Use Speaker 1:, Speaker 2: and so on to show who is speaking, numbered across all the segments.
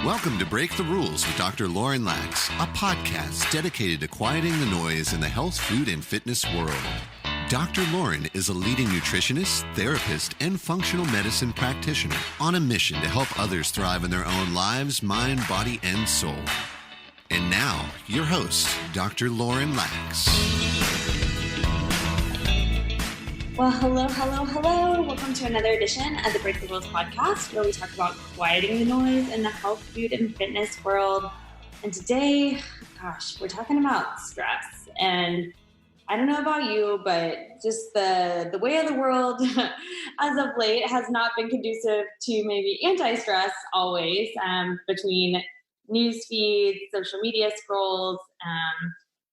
Speaker 1: Welcome to Break the Rules with Dr. Lauren Lax, a podcast dedicated to quieting the noise in the health, food, and fitness world. Dr. Lauren is a leading nutritionist, therapist, and functional medicine practitioner on a mission to help others thrive in their own lives, mind, body, and soul. And now, your host, Dr. Lauren Lax.
Speaker 2: Well, hello. Welcome to another edition of the Break the Rules podcast, where we talk about quieting the noise in the health, food, and fitness world. And today, we're talking about stress. And I don't know about you, but just the way of the world as of late has not been conducive to maybe anti-stress always, between news feeds, social media scrolls,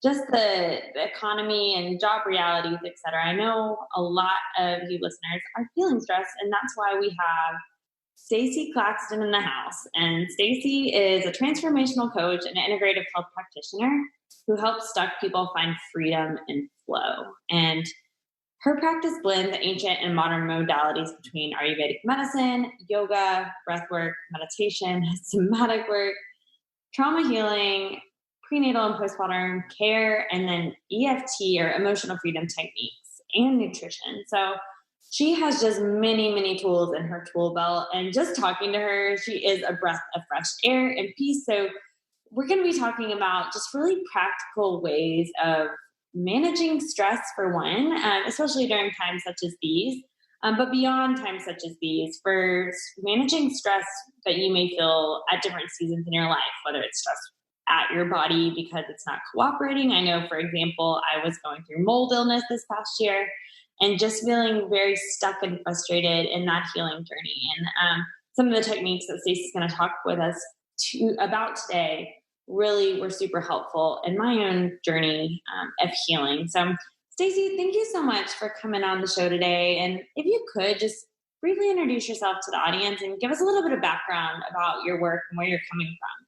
Speaker 2: just the economy and job realities, et cetera. I know a lot of you listeners are feeling stressed, and that's why we have Stacy Claxton in the house. And Stacy is a transformational coach and integrative health practitioner who helps stuck people find freedom and flow. And her practice blends ancient and modern modalities between Ayurvedic medicine, yoga, breathwork, meditation, somatic work, trauma healing, prenatal and postpartum care, and then EFT or emotional freedom techniques and nutrition. So she has just many tools in her tool belt, and just talking to her, she is a breath of fresh air and peace. So we're going to be talking about just really practical ways of managing stress for one, especially during times such as these, but beyond times such as these, for managing stress that you may feel at different seasons in your life, whether it's stress at your body because it's not cooperating. I know, for example, I was going through mold illness this past year and just feeling very stuck and frustrated in that healing journey. And some of the techniques that Stacey's going to talk with us about today really were super helpful in my own journey of healing. So Stacey, thank you so much for coming on the show today. And if you could just briefly introduce yourself to the audience and give us a little bit of background about your work and where you're coming from.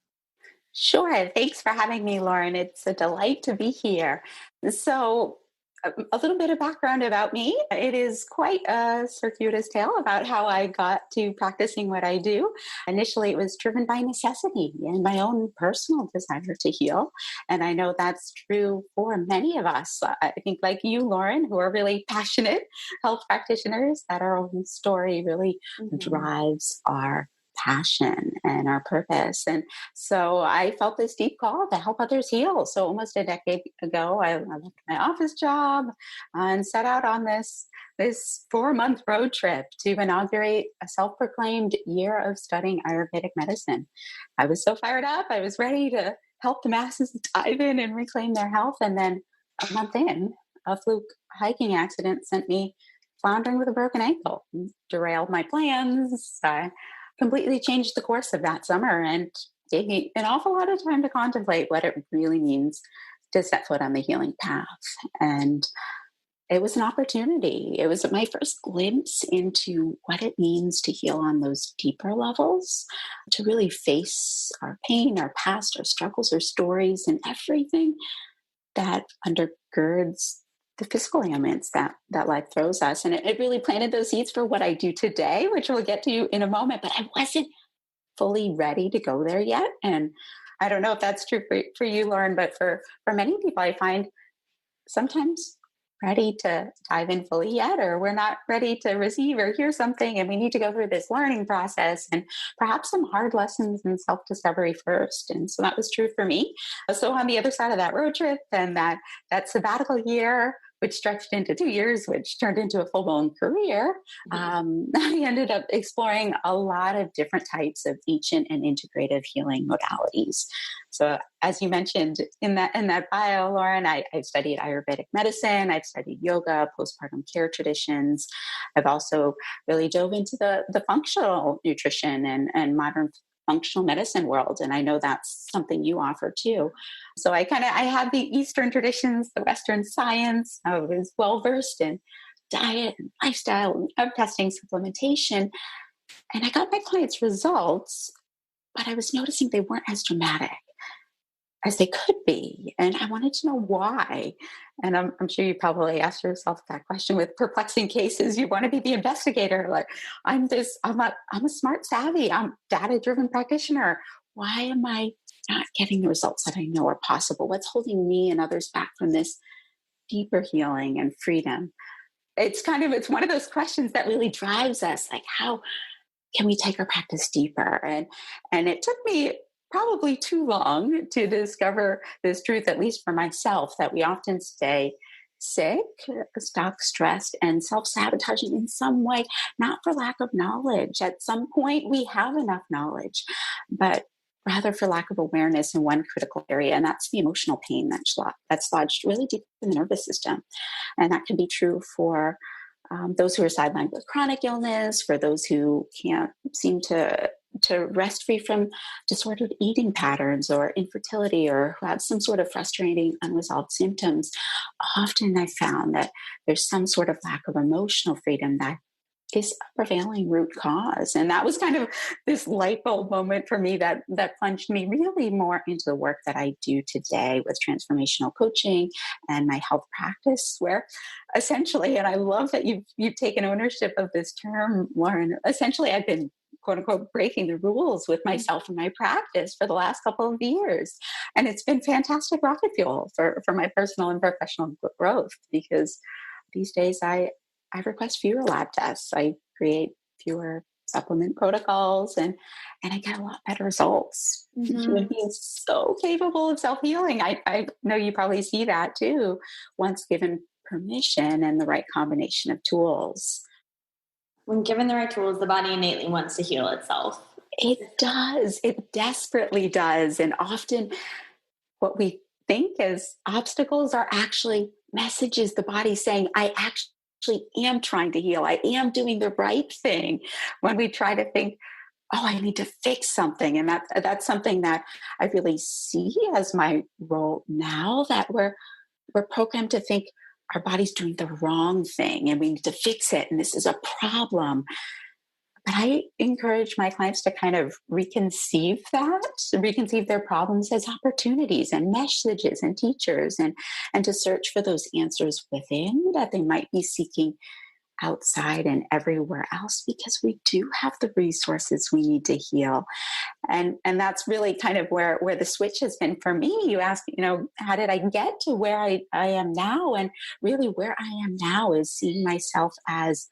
Speaker 3: Sure. Thanks for having me, Lauren. It's a delight to be here. So a little bit of background about me. It is quite a circuitous tale about how I got to practicing what I do. Initially, it was driven by necessity and my own personal desire to heal. And I know that's true for many of us. I think like you, Lauren, who are really passionate health practitioners, that our own story really drives our passion and our purpose. And so I felt this deep call to help others heal. So almost a decade ago, I left my office job and set out on this 4-month road trip to inaugurate a self-proclaimed year of studying Ayurvedic medicine. I was so fired up. I was ready to help the masses dive in and reclaim their health. And then a month in, a fluke hiking accident sent me floundering with a broken ankle, derailed my plans. Completely changed the course of that summer and gave me an awful lot of time to contemplate what it really means to set foot on the healing path. And it was an opportunity. It was my first glimpse into what it means to heal on those deeper levels, to really face our pain, our past, our struggles, our stories, and everything that undergirds the physical ailments that life throws us. And it really planted those seeds for what I do today, which we'll get to in a moment, but I wasn't fully ready to go there yet. And I don't know if that's true for you, Lauren, but for many people, I find sometimes ready to dive in fully yet, or we're not ready to receive or hear something, and we need to go through this learning process and perhaps some hard lessons in self-discovery first. And so that was true for me. So on the other side of that road trip and that sabbatical year, which stretched into 2 years, which turned into a full-blown career, I ended up exploring a lot of different types of ancient and integrative healing modalities. So as you mentioned in that bio, Lauren, I've studied Ayurvedic medicine, I've studied yoga, postpartum care traditions. I've also really dove into the functional nutrition and modern functional medicine world. And I know that's something you offer too. So I had the Eastern traditions, the Western science. I was well-versed in diet and lifestyle and testing, supplementation. And I got my clients' results, but I was noticing they weren't as dramatic as they could be. And I wanted to know why. And I'm sure you probably asked yourself that question with perplexing cases. You want to be the investigator. Like, I'm a smart, savvy, I'm data-driven practitioner. why am I not getting the results that I know are possible? What's holding me and others back from this deeper healing and freedom? It's one of those questions that really drives us, like, how can we take our practice deeper? And it took me probably too long to discover this truth, at least for myself, that we often stay sick, stuck, stressed, and self-sabotaging in some way, not for lack of knowledge. At some point, we have enough knowledge, but rather for lack of awareness in one critical area, and that's the emotional pain that's lodged really deep in the nervous system. And that can be true for those who are sidelined with chronic illness, for those who can't seem to rest free from disordered eating patterns or infertility, or who have some sort of frustrating unresolved symptoms. Often I found that there's some sort of lack of emotional freedom that is a prevailing root cause. And that was kind of this light bulb moment for me that plunged me really more into the work that I do today with transformational coaching and my health practice, where essentially, and I love that you've taken ownership of this term, Lauren. Essentially, I've been quote unquote breaking the rules with myself and my practice for the last couple of years. And it's been fantastic rocket fuel for my personal and professional growth, because these days I request fewer lab tests. I create fewer supplement protocols, and I get a lot better results.
Speaker 2: Mm-hmm.
Speaker 3: Human beings so capable of self-healing. I know you probably see that too, once given permission and the right combination of tools.
Speaker 2: When given the right tools, the body innately wants to heal itself.
Speaker 3: It does. It desperately does. And often what we think as obstacles are actually messages the body's saying, I actually am trying to heal. I am doing the right thing. When we try to think, oh, I need to fix something. And that's something that I really see as my role now, that we're programmed to think our body's doing the wrong thing and we need to fix it. And this is a problem. But I encourage my clients to kind of reconceive their problems as opportunities and messages and teachers, and to search for those answers within that they might be seeking outside and everywhere else, because we do have the resources we need to heal. And that's really kind of where the switch has been for me. You ask, how did I get to where I am now? And really where I am now is seeing myself as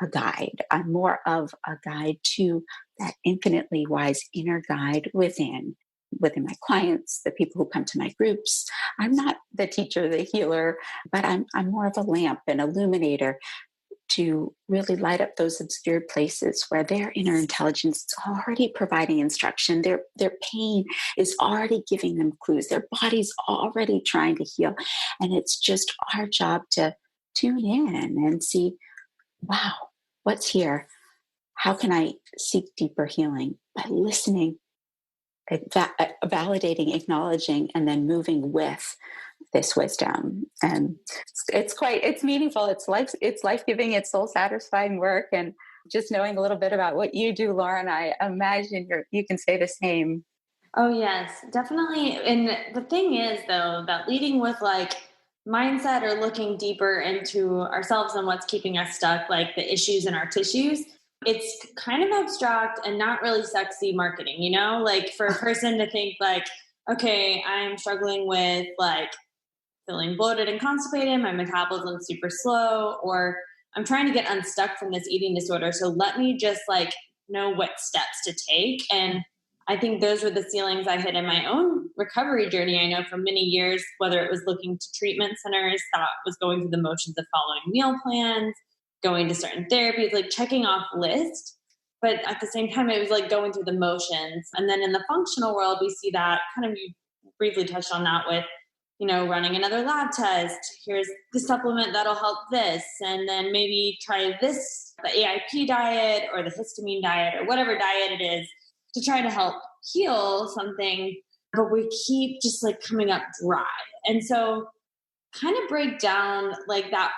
Speaker 3: a guide. I'm more of a guide to that infinitely wise inner guide within my clients, the people who come to my groups. I'm not the teacher, the healer, but I'm more of a lamp, an illuminator, to really light up those obscure places where their inner intelligence is already providing instruction. Their pain is already giving them clues. Their body's already trying to heal. And it's just our job to tune in and see, wow, what's here? How can I seek deeper healing? By listening, validating, acknowledging, and then moving with this wisdom. And it's meaningful. It's life-giving, it's soul satisfying work. And just knowing a little bit about what you do, Lauren, I imagine you can say the same.
Speaker 2: Oh yes, definitely. And the thing is though, that leading with mindset or looking deeper into ourselves and what's keeping us stuck, like the issues in our tissues, it's kind of abstract and not really sexy marketing, for a person to think okay, I'm struggling with feeling bloated and constipated, my metabolism's super slow, or I'm trying to get unstuck from this eating disorder. So let me just know what steps to take. And I think those were the ceilings I hit in my own recovery journey. I know for many years, whether it was looking to treatment centers, that was going through the motions of following meal plans, going to certain therapies, checking off lists. But at the same time, it was going through the motions. And then in the functional world, we see that kind of, you briefly touched on that with, running another lab test. Here's the supplement that'll help this. And then maybe try this, the AIP diet or the histamine diet or whatever diet it is, to try to help heal something. But we keep just coming up dry. And so kind of break down that,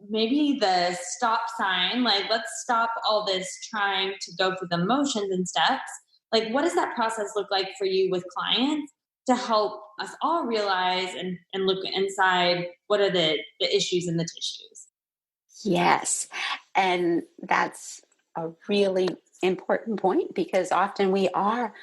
Speaker 2: maybe the stop sign, let's stop all this trying to go through the motions and steps. What does that process look like for you with clients to help us all realize and look inside what are the issues in the tissues?
Speaker 3: Yes. And that's a really important point, because often we are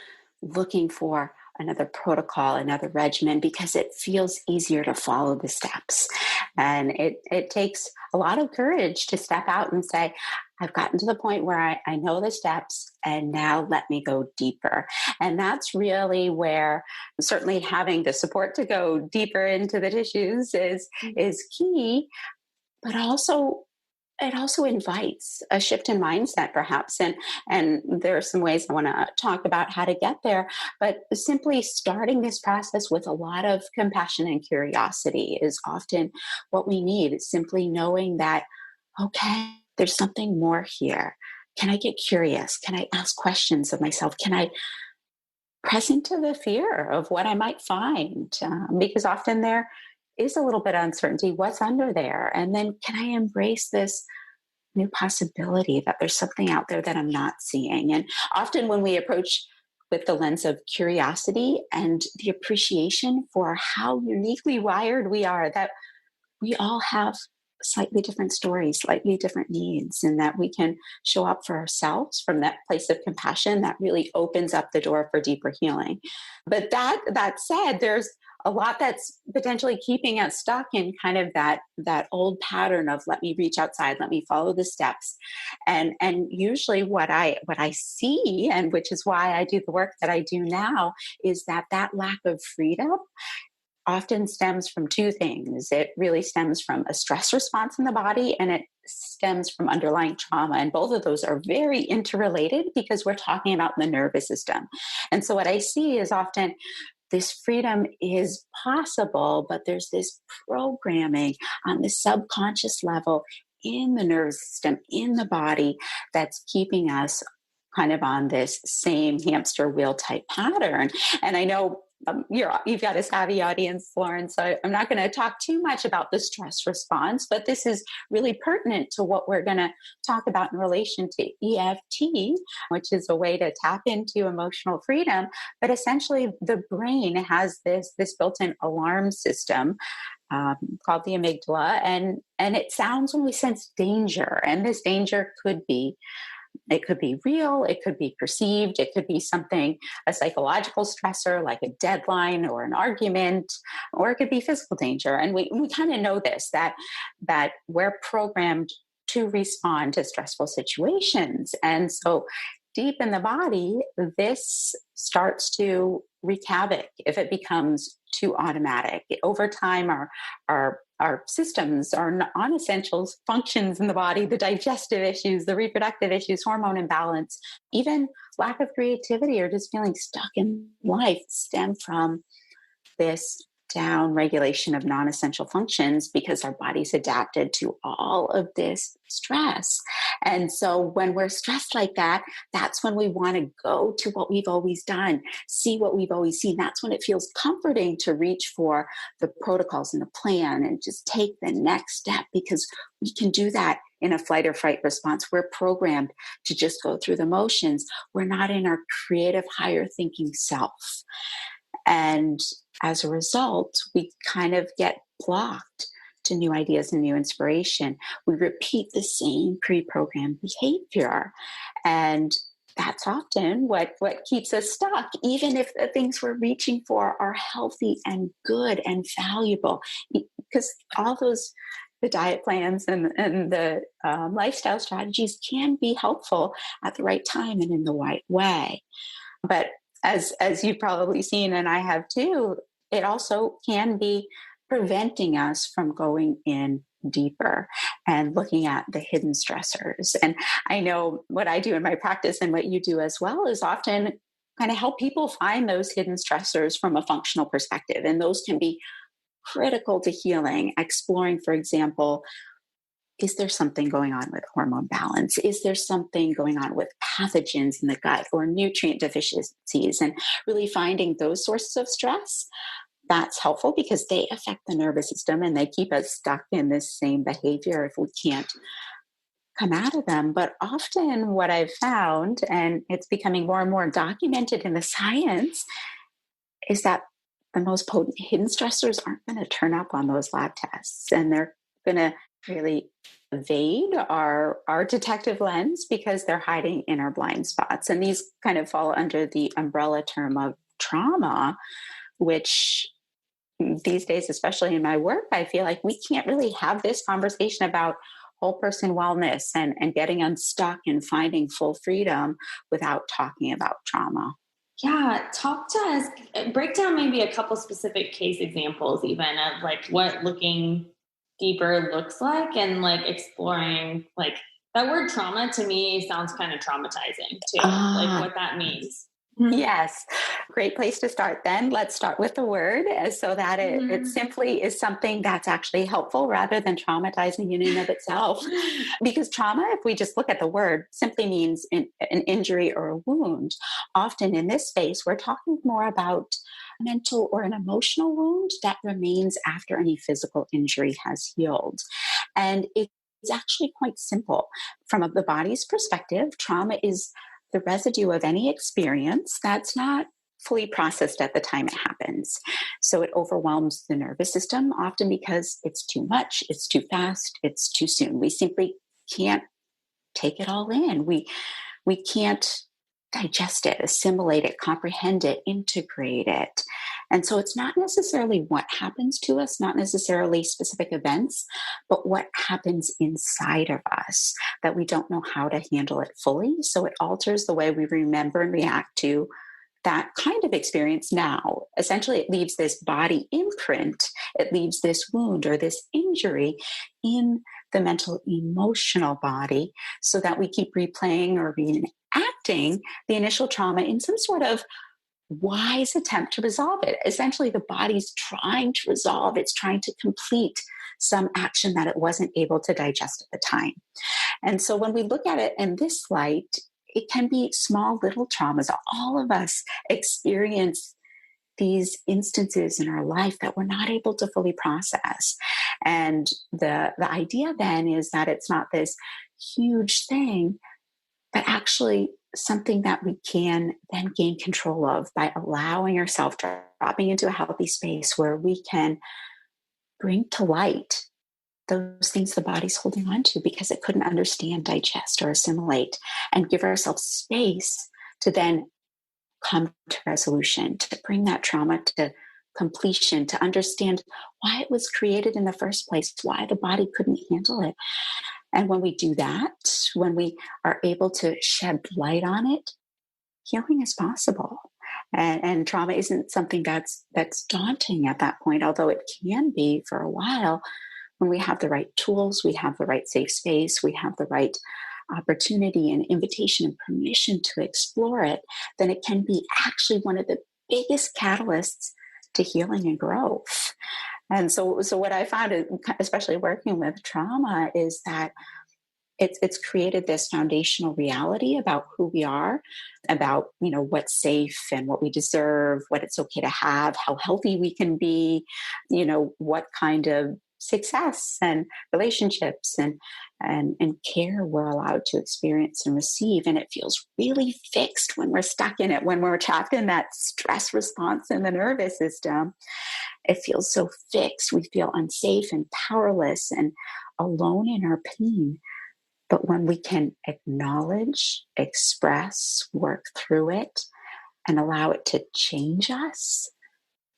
Speaker 3: looking for another protocol, another regimen, because it feels easier to follow the steps. And it takes a lot of courage to step out and say, I've gotten to the point where I know the steps, and now let me go deeper. And that's really where certainly having the support to go deeper into the tissues is key, but also it also invites a shift in mindset, perhaps. And there are some ways I want to talk about how to get there. But simply starting this process with a lot of compassion and curiosity is often what we need. It's simply knowing that, okay, there's something more here. Can I get curious? Can I ask questions of myself? Can I press into the fear of what I might find? Because often there is a little bit of uncertainty. What's under there? And then can I embrace this new possibility that there's something out there that I'm not seeing? And often when we approach with the lens of curiosity and the appreciation for how uniquely wired we are, that we all have slightly different stories, slightly different needs, and that we can show up for ourselves from that place of compassion, that really opens up the door for deeper healing. But that said, there's a lot that's potentially keeping us stuck in kind of that old pattern of, let me reach outside, let me follow the steps. And usually what I see, and which is why I do the work that I do now, is that lack of freedom often stems from two things. It really stems from a stress response in the body, and it stems from underlying trauma. And both of those are very interrelated because we're talking about the nervous system. And so what I see is often this freedom is possible, but there's this programming on the subconscious level in the nervous system, in the body, that's keeping us kind of on this same hamster wheel type pattern. And I know you've got a savvy audience, Lauren, so I'm not going to talk too much about the stress response, but this is really pertinent to what we're going to talk about in relation to EFT, which is a way to tap into emotional freedom. But essentially, the brain has this built-in alarm system called the amygdala, and it sounds when we sense danger. And this danger could be real, it could be perceived, it could be something, a psychological stressor like a deadline or an argument, or it could be physical danger. And we kind of know this, that we're programmed to respond to stressful situations. And so deep in the body, this starts to wreak havoc if it becomes too automatic. Over time, our systems, our non-essential functions in the body, the digestive issues, the reproductive issues, hormone imbalance, even lack of creativity or just feeling stuck in life stem from this down regulation of non-essential functions, because our body's adapted to all of this stress. And so when we're stressed like that, that's when we want to go to what we've always done, see what we've always seen. That's when it feels comforting to reach for the protocols and the plan and just take the next step, because we can do that in a flight or fright response. We're programmed to just go through the motions. We're not in our creative, higher thinking self. And as a result, we kind of get blocked to new ideas and new inspiration. We repeat the same pre-programmed behavior. And that's often what keeps us stuck, even if the things we're reaching for are healthy and good and valuable. Because all those, the diet plans and the lifestyle strategies can be helpful at the right time and in the right way. But as you've probably seen, and I have too, it also can be preventing us from going in deeper and looking at the hidden stressors. And I know what I do in my practice and what you do as well is often kind of help people find those hidden stressors from a functional perspective. And those can be critical to healing. Exploring, for example, is there something going on with hormone balance? Is there something going on with pathogens in the gut or nutrient deficiencies? And really finding those sources of stress, that's helpful because they affect the nervous system and they keep us stuck in this same behavior if we can't come out of them. But often what I've found, and it's becoming more and more documented in the science, is that the most potent hidden stressors aren't going to turn up on those lab tests, and they're going to really evade our detective lens because they're hiding inner blind spots. And these kind of fall under the umbrella term of trauma, which these days, especially in my work, I feel like we can't really have this conversation about whole person wellness and getting unstuck and finding full freedom without talking about trauma.
Speaker 2: Yeah, talk to us, break down maybe a couple specific case examples, even of like what looking deeper looks like, and like exploring like that word trauma to me sounds kind of traumatizing too, like what that means.
Speaker 3: Yes, great place to start then. Let's start with the word so that it simply is something that's actually helpful rather than traumatizing in and of itself. Because trauma, if we just look at the word, simply means an injury or a wound. Often in this space, we're talking more about a mental or an emotional wound that remains after any physical injury has healed. And it's actually quite simple. From the body's perspective, trauma is the residue of any experience that's not fully processed at the time it happens. So it overwhelms the nervous system, often because it's too much, it's too fast, it's too soon. We simply can't take it all in. We can't digest it, assimilate it, comprehend it, integrate it. And so it's not necessarily what happens to us, not necessarily specific events, but what happens inside of us that we don't know how to handle it fully. So it alters the way we remember and react to that kind of experience now. Essentially, it leaves this body imprint, it leaves this wound or this injury in the mental emotional body so that we keep replaying or reenacting the initial trauma in some sort of wise attempt to resolve it. Essentially, the body's trying to resolve, it's trying to complete some action that it wasn't able to digest at the time. And so when we look at it in this light, it can be small little traumas. All of us experience these instances in our life that we're not able to fully process. And the idea then is that it's not this huge thing, but actually something that we can then gain control of by allowing ourselves dropping into a healthy space where we can bring to light those things the body's holding on to because it couldn't understand, digest, or assimilate, and give ourselves space to then come to resolution, to bring that trauma to completion, to understand why it was created in the first place, why the body couldn't handle it. And when we do that, when we are able to shed light on it, healing is possible. And trauma isn't something that's daunting at that point, although it can be for a while. When we have the right tools, we have the right safe space, we have the right opportunity and invitation and permission to explore it, then it can be actually one of the biggest catalysts to healing and growth. And so what I found, especially working with trauma, is that it's created this foundational reality about who we are, about, what's safe and what we deserve, what it's okay to have, how healthy we can be, what kind of success and relationships and care we're allowed to experience and receive. And it feels really fixed when we're stuck in it, when we're trapped in that stress response in the nervous system. It feels so fixed. We feel unsafe and powerless and alone in our pain. But when we can acknowledge, express, work through it, and allow it to change us,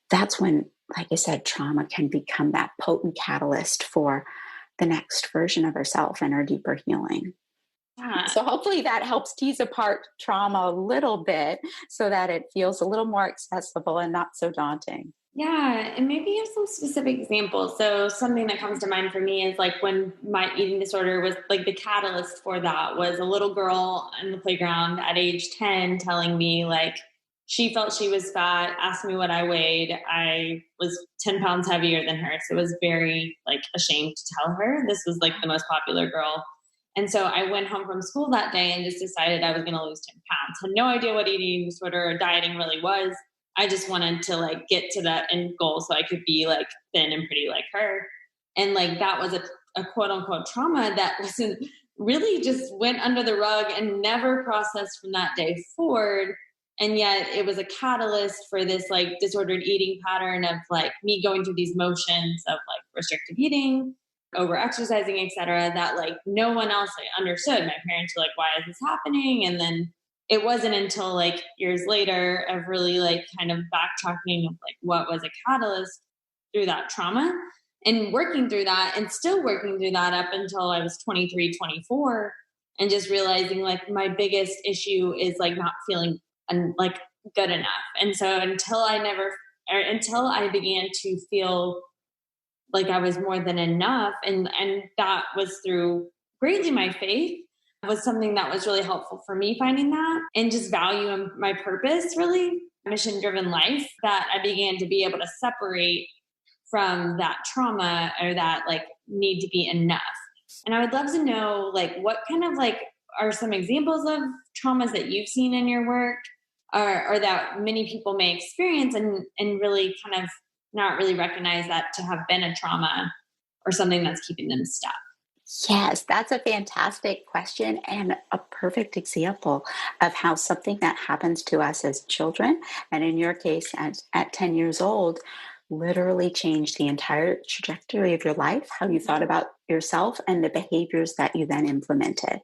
Speaker 3: that's when, like I said, trauma can become that potent catalyst for the next version of ourselves and our deeper healing. Yeah. So hopefully that helps tease apart trauma a little bit so that it feels a little more accessible and not so daunting.
Speaker 2: Yeah, and maybe you have some specific examples. So something that comes to mind for me is like when my eating disorder was like the catalyst for that was a little girl in the playground at age 10 telling me like she felt she was fat, asked me what I weighed. I was 10 pounds heavier than her. So it was very like ashamed to tell her. This was like the most popular girl. And so I went home from school that day and just decided I was going to lose 10 pounds. Had no idea what eating disorder or dieting really was. I just wanted to like get to that end goal so I could be like thin and pretty like her. And like that was a quote unquote trauma that wasn't really just went under the rug and never processed from that day forward. And yet it was a catalyst for this like disordered eating pattern of like me going through these motions of like restrictive eating over exercising, etc., that like no one else like, understood. My parents were like, why is this happening? And then it wasn't until like years later of really like kind of backtracking of like what was a catalyst through that trauma and working through that and still working through that up until I was 23, 24, and just realizing like my biggest issue is like not feeling like good enough. And so until I began to feel like I was more than enough, and that was through greatly my faith, was something that was really helpful for me, finding that and just value my purpose, really mission driven life, that I began to be able to separate from that trauma or that like need to be enough. And I would love to know like what kind of like are some examples of traumas that you've seen in your work, or that many people may experience and really kind of not really recognize that to have been a trauma or something that's keeping them stuck.
Speaker 3: Yes, that's a fantastic question and a perfect example of how something that happens to us as children, and in your case at 10 years old, literally changed the entire trajectory of your life, how you thought about yourself, and the behaviors that you then implemented.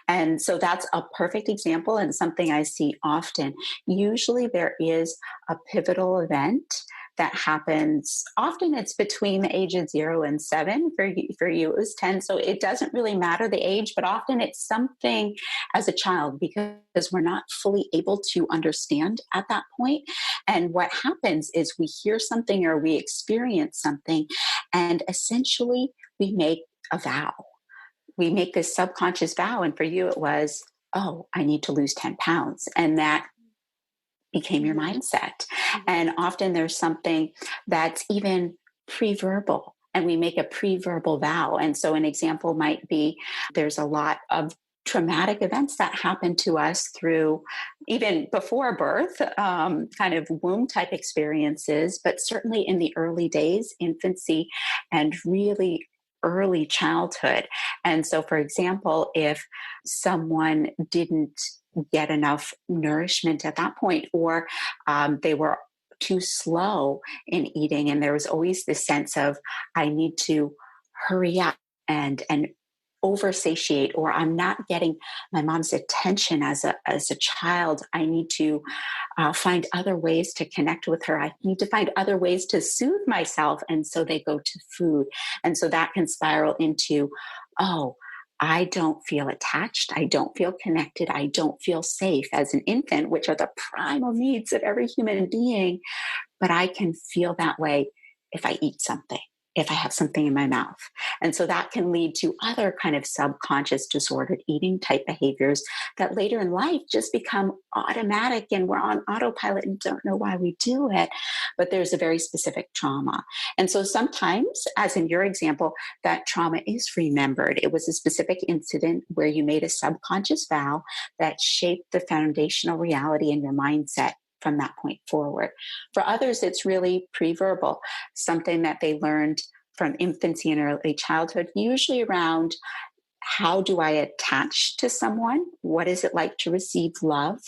Speaker 3: And so that's a perfect example and something I see often. Usually there is a pivotal event that happens. Often it's between the age of 0 and 7. For you, it was 10. So it doesn't really matter the age, but often it's something as a child because we're not fully able to understand at that point. And what happens is we hear something or we experience something, and essentially we make a vow. We make this subconscious vow. And for you, it was, oh, I need to lose 10 pounds. And that became your mindset. And often there's something that's even pre-verbal, and we make a pre-verbal vow. And so an example might be there's a lot of traumatic events that happen to us through even before birth, kind of womb type experiences, but certainly in the early days, infancy, and really early childhood. And so, for example, if someone didn't get enough nourishment at that point, or they were too slow in eating, and there was always this sense of, I need to hurry up and over satiate, or I'm not getting my mom's attention as a child. I need to find other ways to connect with her. I need to find other ways to soothe myself. And so they go to food. And so that can spiral into, oh, I don't feel attached. I don't feel connected. I don't feel safe as an infant, which are the primal needs of every human being. But I can feel that way if I eat something, if I have something in my mouth. And so that can lead to other kind of subconscious disordered eating type behaviors that later in life just become automatic, and we're on autopilot and don't know why we do it. But there's a very specific trauma. And so sometimes, as in your example, that trauma is remembered. It was a specific incident where you made a subconscious vow that shaped the foundational reality in your mindset from that point forward. For others, it's really pre-verbal, something that they learned from infancy and early childhood, usually around how do I attach to someone? What is it like to receive love?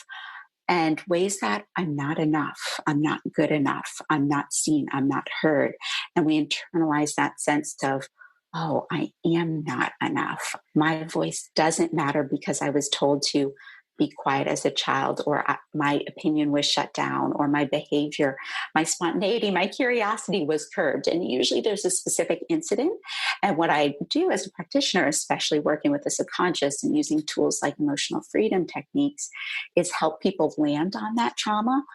Speaker 3: And ways that I'm not enough, I'm not good enough, I'm not seen, I'm not heard. And we internalize that sense of, oh, I am not enough. My voice doesn't matter because I was told to be quiet as a child, or my opinion was shut down, or my behavior, my spontaneity, my curiosity was curbed. And usually there's a specific incident. And what I do as a practitioner, especially working with the subconscious and using tools like emotional freedom techniques, is help people land on that trauma,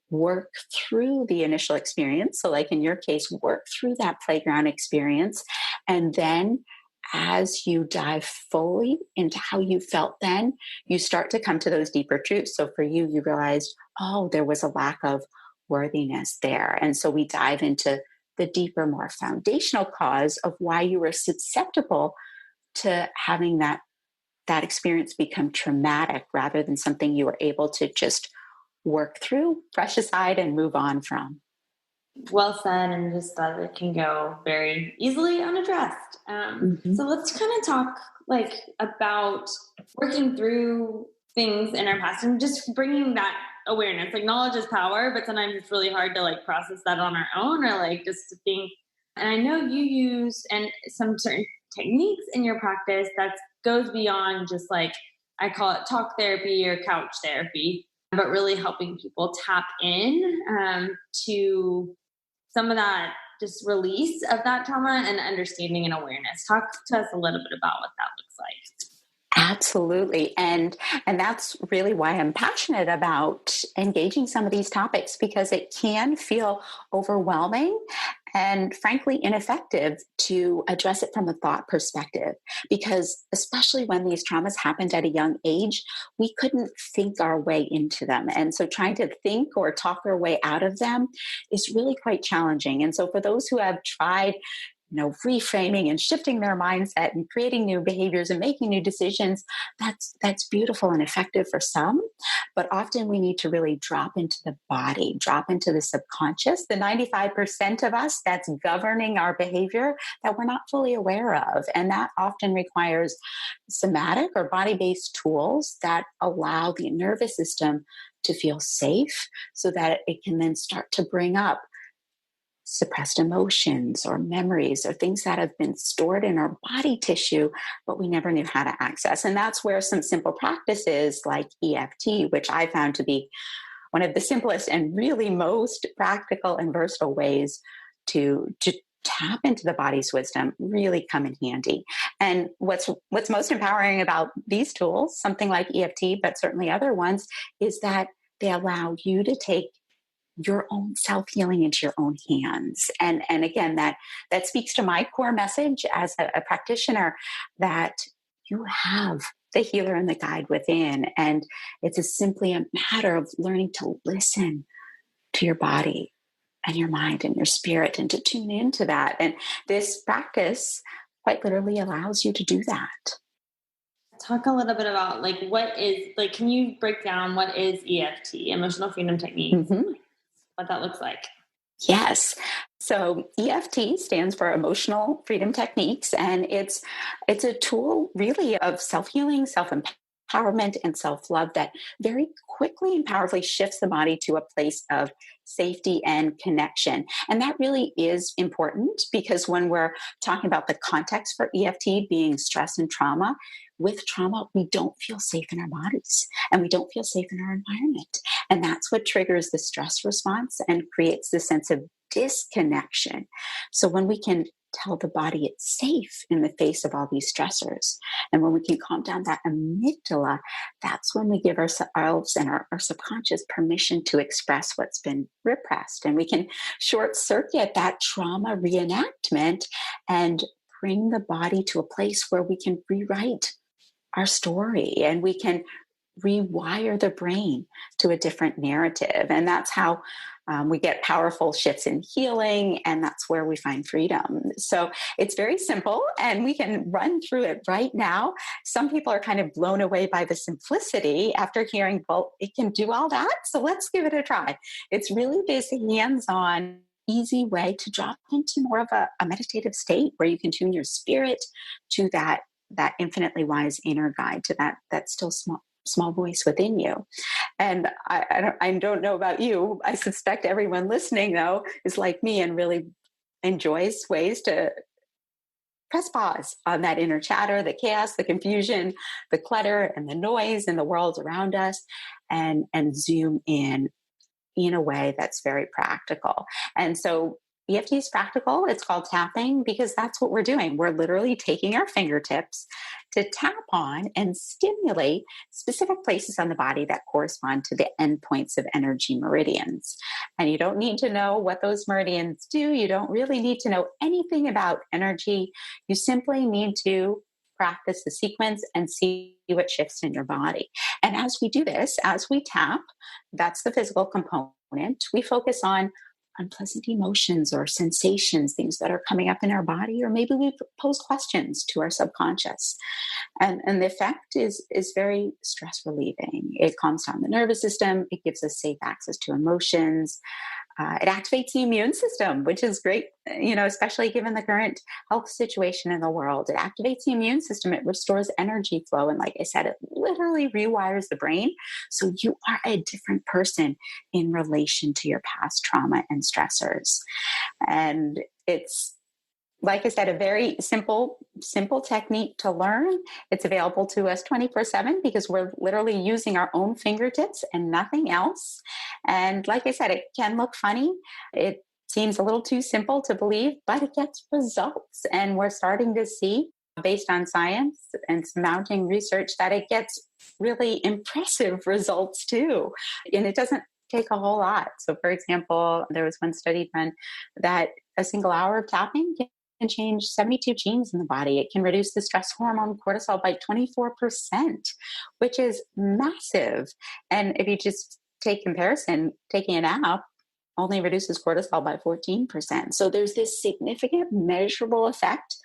Speaker 3: work through the initial experience. So like in your case, work through that playground experience. And then as you dive fully into how you felt then, you start to come to those deeper truths. So for you, you realized, oh, there was a lack of worthiness there. And so we dive into the deeper, more foundational cause of why you were susceptible to having that experience become traumatic rather than something you were able to just work through, brush aside, and move on from.
Speaker 2: Well said, and just that it can go very easily unaddressed. So let's kind of talk like about working through things in our past and just bringing that awareness. Like knowledge is power, but sometimes it's really hard to like process that on our own, or like just to think And I know you use and some certain techniques in your practice that goes beyond just like, I call it talk therapy or couch therapy, but really helping people tap in to some of that just release of that trauma and understanding and awareness. Talk to us a little bit about what that looks like.
Speaker 3: Absolutely. And that's really why I'm passionate about engaging some of these topics, because it can feel overwhelming and frankly ineffective to address it from a thought perspective. Because especially when these traumas happened at a young age, we couldn't think our way into them. And so trying to think or talk our way out of them is really quite challenging. And so for those who have tried reframing and shifting their mindset and creating new behaviors and making new decisions, that's beautiful and effective for some. But often we need to really drop into the body, drop into the subconscious, the 95% of us that's governing our behavior that we're not fully aware of. And that often requires somatic or body-based tools that allow the nervous system to feel safe so that it can then start to bring up suppressed emotions or memories or things that have been stored in our body tissue, but we never knew how to access. And that's where some simple practices like EFT, which I found to be one of the simplest and really most practical and versatile ways to tap into the body's wisdom, really come in handy. And what's most empowering about these tools, something like EFT, but certainly other ones, is that they allow you to take your own self-healing into your own hands. And again, that speaks to my core message as a practitioner, that you have the healer and the guide within. And it's simply a matter of learning to listen to your body and your mind and your spirit and to tune into that. And this practice quite literally allows you to do that.
Speaker 2: Talk a little bit about can you break down what is EFT, emotional freedom technique? Mm-hmm. What that looks like.
Speaker 3: Yes. So EFT stands for Emotional Freedom Techniques, and it's a tool really of self-healing, self-empowerment, and self-love that very quickly and powerfully shifts the body to a place of safety and connection. And that really is important, because when we're talking about the context for EFT being stress and trauma, with trauma, we don't feel safe in our bodies and we don't feel safe in our environment. And that's what triggers the stress response and creates the sense of disconnection. So when we can tell the body it's safe in the face of all these stressors, and when we can calm down that amygdala, that's when we give ourselves and our subconscious permission to express what's been repressed. And we can short circuit that trauma reenactment and bring the body to a place where we can rewrite our story and we can rewire the brain to a different narrative. And that's how we get powerful shifts in healing, and that's where we find freedom. So it's very simple, and we can run through it right now. Some people are kind of blown away by the simplicity after hearing, well, it can do all that, so let's give it a try. It's really this hands-on, easy way to drop into more of a meditative state where you can tune your spirit to that infinitely wise inner guide, to that still small voice within you. And I don't know about you. I suspect everyone listening, though, is like me and really enjoys ways to press pause on that inner chatter, the chaos, the confusion, the clutter, and the noise in the world around us, and zoom in a way that's very practical. And so EFT is practical. It's called tapping because that's what we're doing. We're literally taking our fingertips to tap on and stimulate specific places on the body that correspond to the endpoints of energy meridians. And you don't need to know what those meridians do. You don't really need to know anything about energy. You simply need to practice the sequence and see what shifts in your body. And as we do this, as we tap, that's the physical component. We focus on unpleasant emotions or sensations, things that are coming up in our body, or maybe we pose questions to our subconscious. And the effect is very stress relieving. It calms down the nervous system. It gives us safe access to emotions. It activates the immune system, which is great, especially given the current health situation in the world. It activates the immune system. It restores energy flow. And like I said, it literally rewires the brain. So you are a different person in relation to your past trauma and stressors. And it's like I said, a very simple technique to learn. It's available to us 24/7 because we're literally using our own fingertips and nothing else. And like I said, it can look funny. It seems a little too simple to believe, but it gets results. And we're starting to see, based on science and some mounting research, that it gets really impressive results too. And it doesn't take a whole lot. So for example, there was one study done that a single hour of tapping can change 72 genes in the body. It can reduce the stress hormone cortisol by 24%, which is massive. And if you just take comparison, taking a nap only reduces cortisol by 14%. So there's this significant measurable effect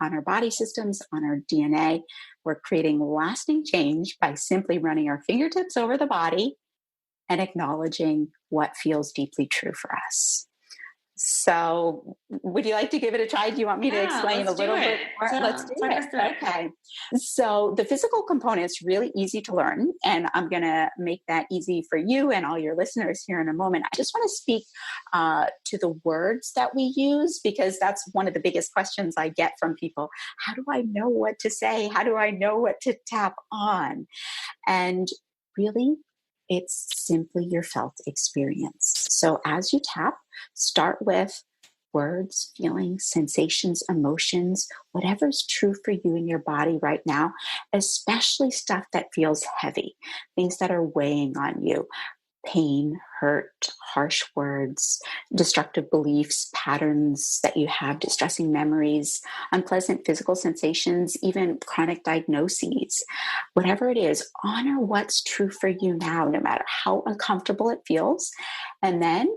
Speaker 3: on our body systems, on our DNA. We're creating lasting change by simply running our fingertips over the body and acknowledging what feels deeply true for us. So would you like to give it a try? Do you want me to explain a little bit more? Let's do it. Okay. So the physical component is really easy to learn, and I'm going to make that easy for you and all your listeners here in a moment. I just want to speak to the words that we use, because that's one of the biggest questions I get from people. How do I know what to say? How do I know what to tap on? And really, it's simply your felt experience. So as you tap, start with words, feelings, sensations, emotions, whatever's true for you in your body right now, especially stuff that feels heavy, things that are weighing on you. Pain, hurt, harsh words, destructive beliefs, patterns that you have, distressing memories, unpleasant physical sensations, even chronic diagnoses. Whatever it is, honor what's true for you now, no matter how uncomfortable it feels. And then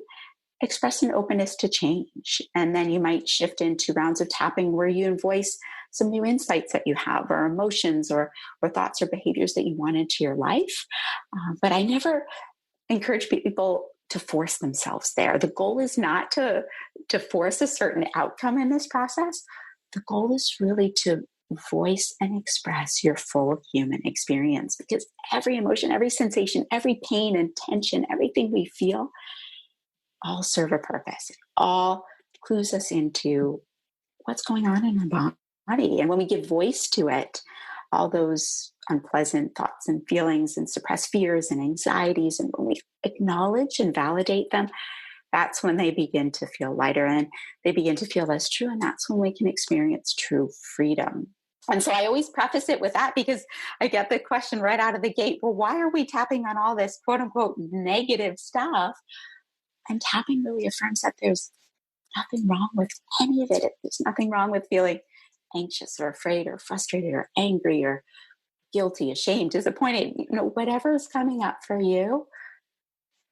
Speaker 3: express an openness to change. And then you might shift into rounds of tapping where you voice some new insights that you have, or emotions, or thoughts or behaviors that you want into your life. But I never encourage people to force themselves there. The goal is not to force a certain outcome in this process. The goal is really to voice and express your full human experience, because every emotion, every sensation, every pain and tension, everything we feel, all serve a purpose. It all clues us into what's going on in our body. And when we give voice to it, all those unpleasant thoughts and feelings and suppressed fears and anxieties, and when we acknowledge and validate them, that's when they begin to feel lighter and they begin to feel less true. And that's when we can experience true freedom. And so I always preface it with that, because I get the question right out of the gate, well, why are we tapping on all this quote unquote negative stuff? And tapping really affirms that there's nothing wrong with any of it. There's nothing wrong with feeling anxious or afraid or frustrated or angry or guilty, ashamed, disappointed, whatever is coming up for you,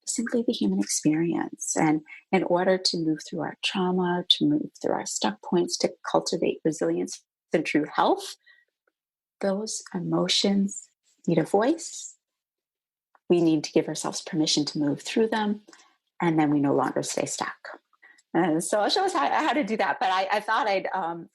Speaker 3: simply the human experience. And in order to move through our trauma, to move through our stuck points, to cultivate resilience and true health, those emotions need a voice. We need to give ourselves permission to move through them, and then we no longer stay stuck. So I'll show us how to do that. But I thought I'd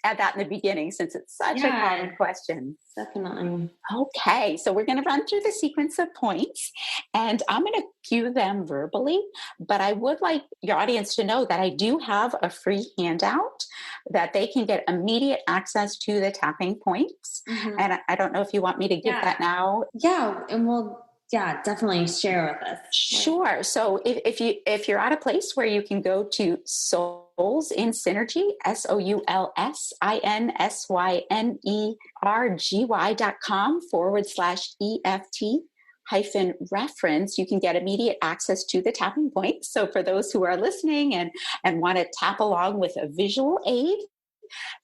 Speaker 3: add that in the beginning, since it's such a common question.
Speaker 2: Definitely.
Speaker 3: Okay, so we're going to run through the sequence of points, and I'm going to cue them verbally. But I would like your audience to know that I do have a free handout that they can get immediate access to the tapping points. Mm-hmm. And I don't know if you want me to give that now.
Speaker 2: Yeah, and we'll definitely share with us.
Speaker 3: Sure. So if you're at a place where you can go to Souls in Synergy, SOULSINSYNERGY.com/EFT-reference, you can get immediate access to the tapping points. So for those who are listening and want to tap along with a visual aid,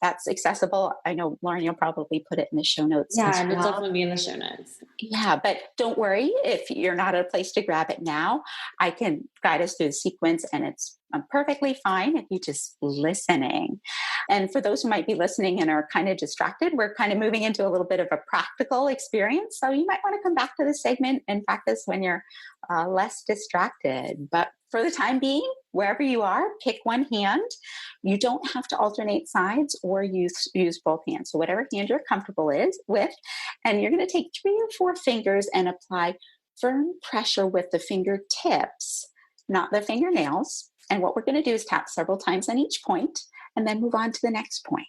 Speaker 3: that's accessible. I know, Lauren, you'll probably put it in the show notes.
Speaker 2: Yeah, it'll definitely be in the show notes.
Speaker 3: Yeah, but don't worry if you're not at a place to grab it now. I can guide us through the sequence, and it's perfectly fine if you're just listening. And for those who might be listening and are kind of distracted, we're kind of moving into a little bit of a practical experience. So you might want to come back to this segment and practice when you're less distracted. But for the time being, wherever you are, pick one hand. You don't have to alternate sides or use both hands. So whatever hand you're comfortable with, and you're going to take 3 or 4 fingers and apply firm pressure with the fingertips, not the fingernails, And what we're going to do is tap several times on each point and then move on to the next point.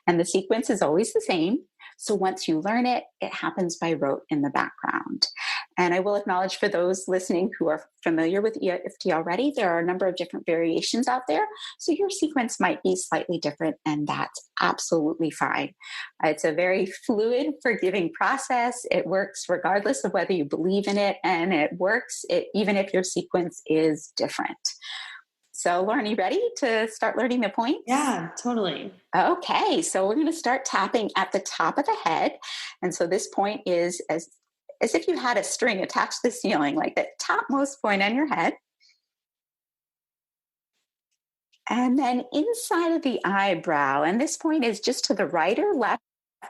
Speaker 3: And the sequence is always the same. So once you learn it, it happens by rote in the background. And I will acknowledge for those listening who are familiar with EFT already, there are a number of different variations out there. So your sequence might be slightly different, and that's absolutely fine. It's a very fluid, forgiving process. It works regardless of whether you believe in it, and it works even if your sequence is different. So, Lauren, you ready to start learning the points?
Speaker 2: Yeah, totally.
Speaker 3: Okay, so we're going to start tapping at the top of the head. And so this point is as if you had a string attached to the ceiling, like the topmost point on your head. And then inside of the eyebrow, and this point is just to the right or left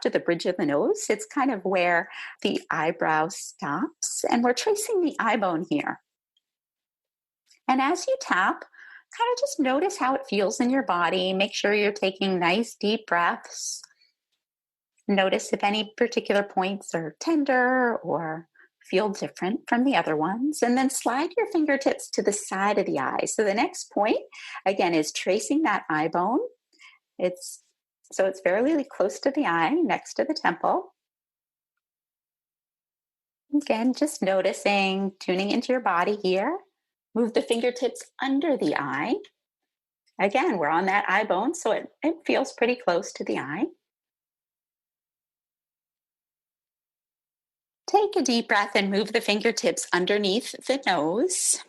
Speaker 3: of the bridge of the nose. It's kind of where the eyebrow stops. And we're tracing the eye bone here. And as you tap, kind of just notice how it feels in your body. Make sure you're taking nice deep breaths. Notice if any particular points are tender or feel different from the other ones. And then slide your fingertips to the side of the eye. So the next point, again, is tracing that eye bone. It's fairly close to the eye, next to the temple. Again, just noticing, tuning into your body here. Move the fingertips under the eye. Again, we're on that eye bone, so it feels pretty close to the eye. Take a deep breath and move the fingertips underneath the nose.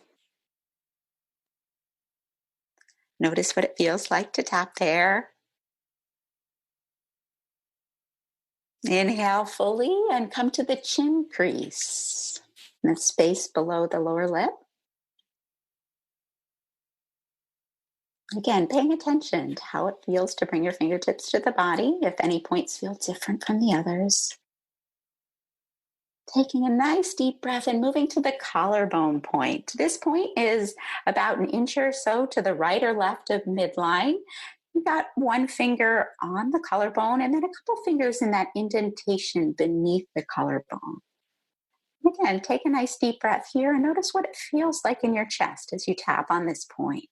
Speaker 3: Notice what it feels like to tap there. Inhale fully and come to the chin crease, the space below the lower lip. Again, paying attention to how it feels to bring your fingertips to the body, if any points feel different from the others. Taking a nice deep breath and moving to the collarbone point. This point is about an inch or so to the right or left of midline. You've got one finger on the collarbone and then a couple fingers in that indentation beneath the collarbone. Again, take a nice deep breath here and notice what it feels like in your chest as you tap on this point.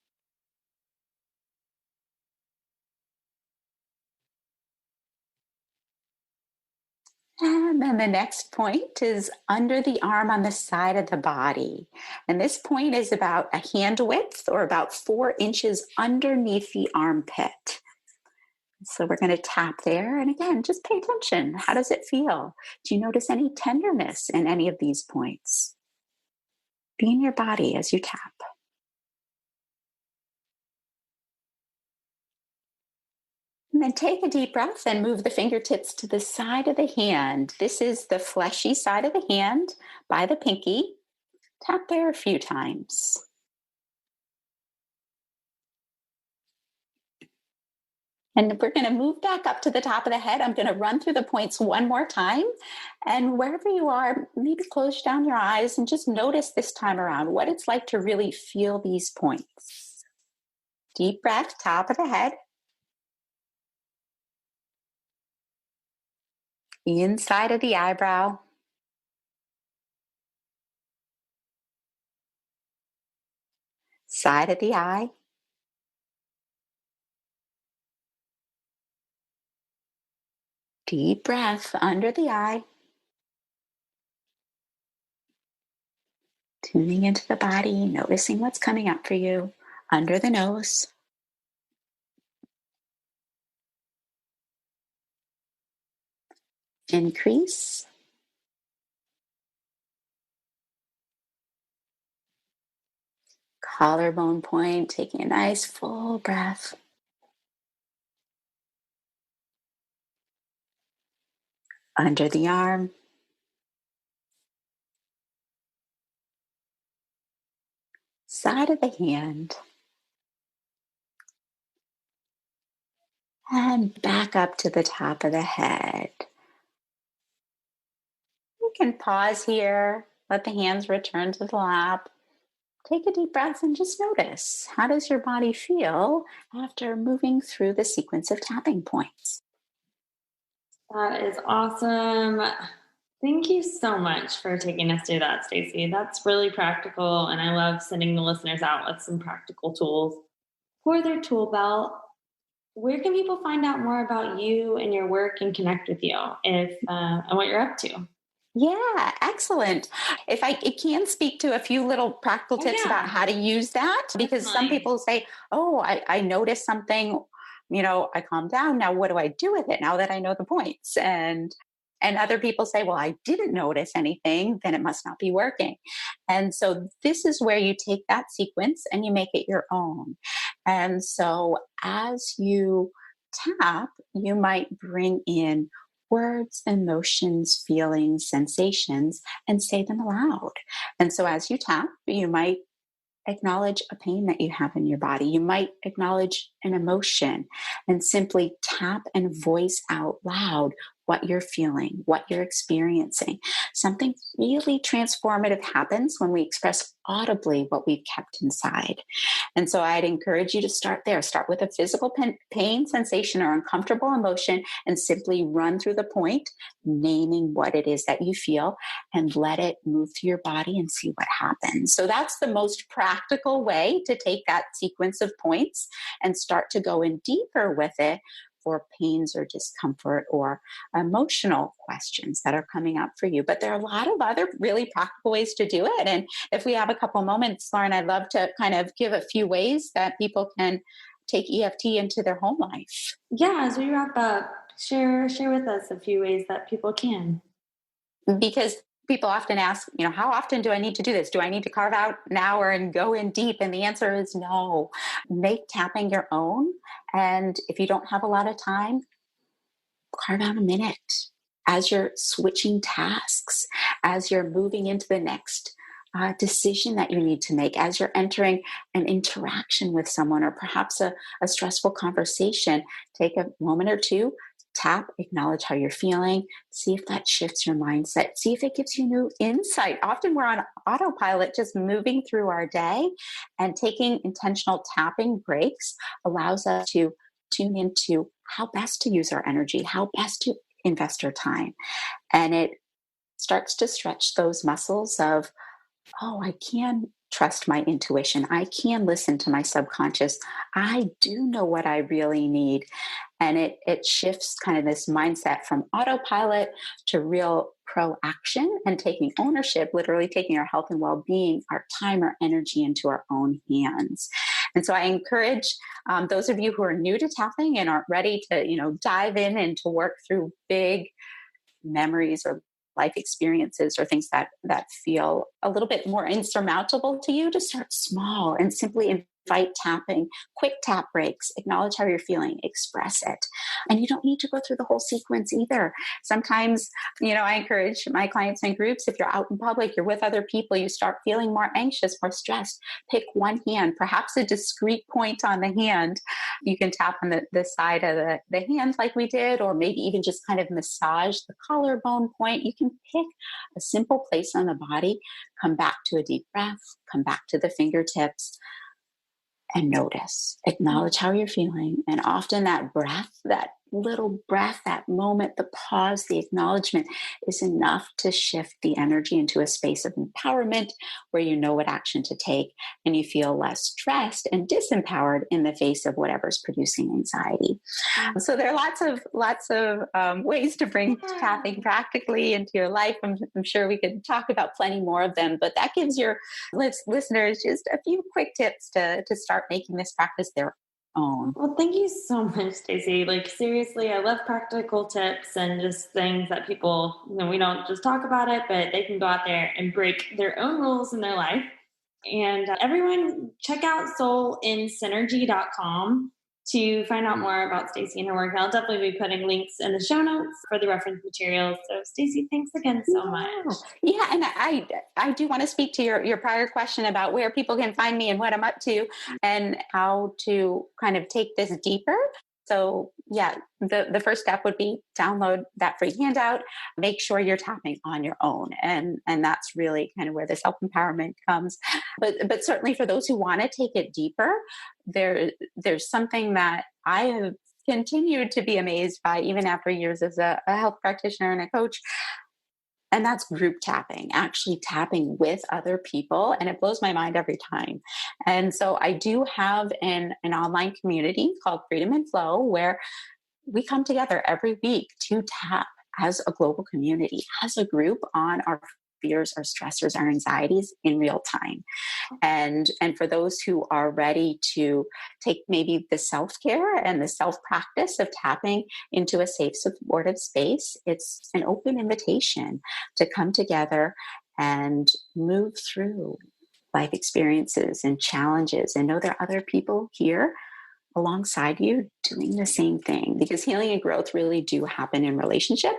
Speaker 3: And then the next point is under the arm on the side of the body. And this point is about a hand width or about 4 inches underneath the armpit. So we're going to tap there. And again, just pay attention. How does it feel? Do you notice any tenderness in any of these points? Be in your body as you tap. And then take a deep breath and move the fingertips to the side of the hand. This is the fleshy side of the hand by the pinky. Tap there a few times. And we're going to move back up to the top of the head. I'm going to run through the points one more time. And wherever you are, maybe close down your eyes and just notice this time around what it's like to really feel these points. Deep breath, top of the head. Inside of the eyebrow. Side of the eye. Deep breath under the eye. Tuning into the body, noticing what's coming up for you under the nose. Increase. Collarbone point, taking a nice full breath. Under the arm. Side of the hand. And back up to the top of the head. You can pause here, let the hands return to the lap. Take a deep breath and just notice, how does your body feel after moving through the sequence of tapping points?
Speaker 2: That is awesome. Thank you so much for taking us through that, Stacy. That's really practical, and I love sending the listeners out with some practical tools for their tool belt. Where can people find out more about you and your work and connect with you if and what you're up to?
Speaker 3: Yeah, excellent. If I can speak to a few little practical
Speaker 2: Oh
Speaker 3: tips about
Speaker 2: yeah,
Speaker 3: how to use that, because some
Speaker 2: definitely.
Speaker 3: people say, oh, I noticed something, I calm down. Now, what do I do with it now that I know the points? And other people say, well, I didn't notice anything, then it must not be working. And so this is where you take that sequence and you make it your own. And so as you tap, you might bring in words, emotions, feelings, sensations, and say them aloud. And so as you tap, you might acknowledge a pain that you have in your body. You might acknowledge an emotion and simply tap and voice out loud what you're feeling, what you're experiencing. Something really transformative happens when we express audibly what we've kept inside. And so I'd encourage you to start there. Start with a physical pain sensation or uncomfortable emotion and simply run through the point, naming what it is that you feel, and let it move through your body and see what happens. So that's the most practical way to take that sequence of points and start to go in deeper with it for pains or discomfort or emotional questions that are coming up for you. But there are a lot of other really practical ways to do it. And if we have a couple moments, Lauren, I'd love to kind of give a few ways that people can take EFT into their home life.
Speaker 2: Yeah, as we wrap up, share with us a few ways that people can.
Speaker 3: Because people often ask, how often do I need to do this? Do I need to carve out an hour and go in deep? And the answer is no. Make tapping your own. And if you don't have a lot of time, carve out a minute as you're switching tasks, as you're moving into the next decision that you need to make, as you're entering an interaction with someone or perhaps a stressful conversation. Take a moment or two, tap, acknowledge how you're feeling, see if that shifts your mindset, see if it gives you new insight. Often we're on autopilot, just moving through our day, and taking intentional tapping breaks allows us to tune into how best to use our energy, how best to invest our time. And it starts to stretch those muscles of, oh, I can trust my intuition. I can listen to my subconscious. I do know what I really need. And it shifts kind of this mindset from autopilot to real proaction and taking ownership, literally taking our health and well-being, our time, our energy into our own hands. And so I encourage those of you who are new to tapping and aren't ready to, dive in and to work through big memories or life experiences or things that feel a little bit more insurmountable to you, to start small and simply invite tapping, quick tap breaks, acknowledge how you're feeling, express it. And you don't need to go through the whole sequence either. Sometimes, I encourage my clients and groups, if you're out in public, you're with other people, you start feeling more anxious, more stressed, pick one hand, perhaps a discrete point on the hand. You can tap on the side of the hand like we did, or maybe even just kind of massage the collarbone point. You can pick a simple place on the body, come back to a deep breath, come back to the fingertips, and notice, acknowledge how you're feeling. And often that breath, that little breath, that moment, the pause, the acknowledgement is enough to shift the energy into a space of empowerment where you know what action to take and you feel less stressed and disempowered in the face of whatever's producing anxiety. So there are lots of ways to bring tapping practically into your life. I'm sure we could talk about plenty more of them, but that gives your listeners just a few quick tips to start making this practice their own.
Speaker 2: Well, thank you so much, Stacy. Like, seriously, I love practical tips and just things that people, we don't just talk about it, but they can go out there and break their own rules in their life. And everyone, check out soulinsynergy.com to find out more about Stacy and her work. I'll definitely be putting links in the show notes for the reference materials. So, Stacy, thanks again so much.
Speaker 3: Yeah, and I do want to speak to your prior question about where people can find me and what I'm up to and how to kind of take this deeper. So yeah, the first step would be download that free handout, make sure you're tapping on your own. And that's really kind of where the self-empowerment comes. But certainly for those who want to take it deeper, there's something that I have continued to be amazed by even after years as a health practitioner and a coach. And that's group tapping, actually tapping with other people. And it blows my mind every time. And so I do have an online community called Freedom and Flow, where we come together every week to tap as a global community, as a group, on our fears, our stressors, our anxieties in real time. And for those who are ready to take maybe the self-care and the self-practice of tapping into a safe, supportive space, it's an open invitation to come together and move through life experiences and challenges and know there are other people here alongside you doing the same thing, because healing and growth really do happen in relationship.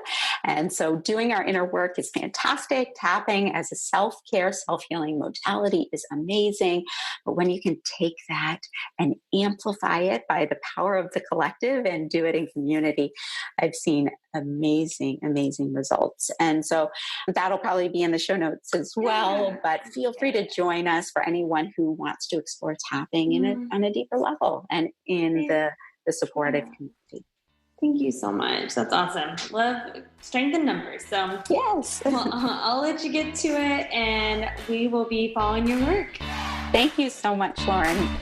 Speaker 3: And so doing our inner work is fantastic. Tapping as a self-care, self-healing modality is amazing. But when you can take that and amplify it by the power of the collective and do it in community, I've seen amazing, amazing results. And so that'll probably be in the show notes as well, but feel free to join us for anyone who wants to explore tapping on a deeper level and in the supportive community.
Speaker 2: Thank you so much. That's awesome. Love strength in numbers. So
Speaker 3: yes,
Speaker 2: well, I'll let you get to it, and we will be following your work.
Speaker 3: Thank you so much, Lauren.